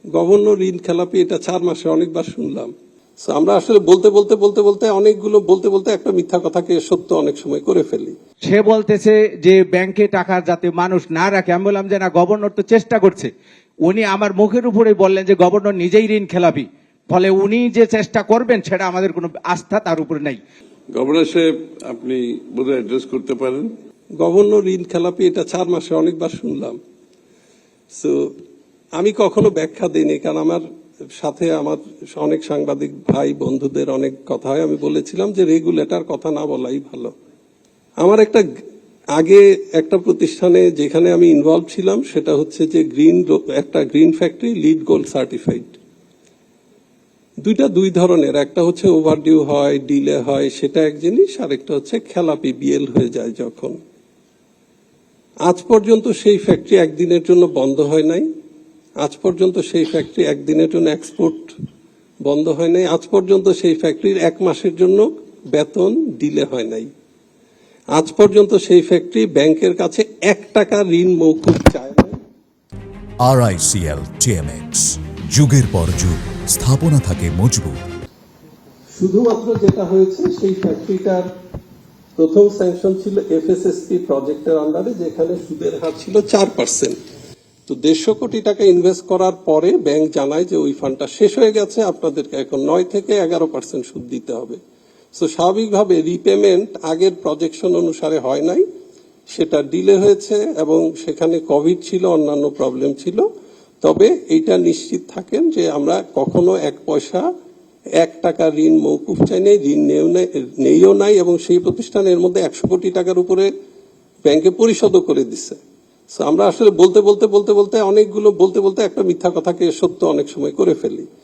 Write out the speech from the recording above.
Governor ঋণ খেলাপি, এটা 4 মাসে অনেকবার শুনলাম। আমরা আসলে বলতে অনেকগুলো বলতে একটা মিথ্যা কথাকে সত্য অনেক সময় করে ফেলি। সে বলতেছে যে ব্যাংকে টাকা যাতে মানুষ না রাখে। আমি বললাম যে না, গভর্নর তো চেষ্টা করছে। উনি আমার মুখের উপরে বললেন যে গভর্নর নিজেই ঋণ খেলাপি, ফলে উনি যে চেষ্টা করবেন সেটা আমাদের কোনো আস্থা তার উপরে নাই। গভর্নর সাহেব, আপনি বোধহয় অ্যাড্রেস করতে পারেন। গভর্নর ঋণ খেলাপি, এটা 4 মাসে অনেকবার শুনলাম। সো আমি কখনো ব্যাখ্যা দিইনি, কারণ আমার সাথে আমার অনেক সাংবাদিক ভাই বন্ধুদের অনেক কথা হয়। আমি বলেছিলাম যে রেগুলেটর কথা না বলাই ভালো। আমার আগে একটা প্রতিষ্ঠানে যেখানে আমি ইনভলভ ছিলাম, সেটা হচ্ছে যে একটা green factory, lead gold certified. দুই ধরনের, একটা হচ্ছে ওভারডিউ হয়, ডিলে হয়, সেটা এক জিনিস, আরেকটা হচ্ছে খেলাপি, বিএল হয়ে যায় যখন। আজ পর্যন্ত সেই ফ্যাক্টরি একদিনের জন্য বন্ধ হয় নাই। আজ পর্যন্ত সেই ফ্যাক্টরি একদিনের জন্য এক্সপোর্ট বন্ধ হয় নাই। আজ পর্যন্ত সেই ফ্যাক্টরির 1 মাসের জন্য বেতন ডিলে হয় নাই। আজ পর্যন্ত সেই ফ্যাক্টরি ব্যাংকের কাছে 1 টাকা ঋণ মৌকুব চায় না। RICL TMX, যুগের পর যুগ স্থাপনা থাকে মজবুত। শুধুমাত্র যেটা হয়েছে, সেই ফ্যাক্টরিটার প্রথম স্যাংশন ছিল FSSP প্রজেক্টের আন্ডারে, যেখানে সুদের হার ছিল 4%। তো 150 কোটি টাকা ইনভেস্ট করার পরে ব্যাংক জানায় যে ওই ফান্ডটা শেষ হয়ে গেছে, আপনাদেরকে এখন 9 থেকে 11% সুদ দিতে হবে। তো স্বাভাবিকভাবে রিপেমেন্ট আগের প্রজেকশন অনুসারে হয় নাই, সেটা ডিলে হয়েছে, এবং সেখানে কোভিড ছিল, অন্যান্য প্রবলেম ছিল। তবে এইটা নিশ্চিত থাকেন যে আমরা কখনো 1 পয়সা 1 টাকা ঋণ মৌকুফ চাই নাই, ঋণ নেইও নাই, এবং সেই প্রতিষ্ঠানের মধ্যে 100 কোটি টাকার উপরে ব্যাংকে পরিশোধও করে দিচ্ছে। আমরা আসলে বলতে অনেকগুলো বলতে একটা মিথ্যা কথাকে সত্য অনেক সময় করে ফেলি।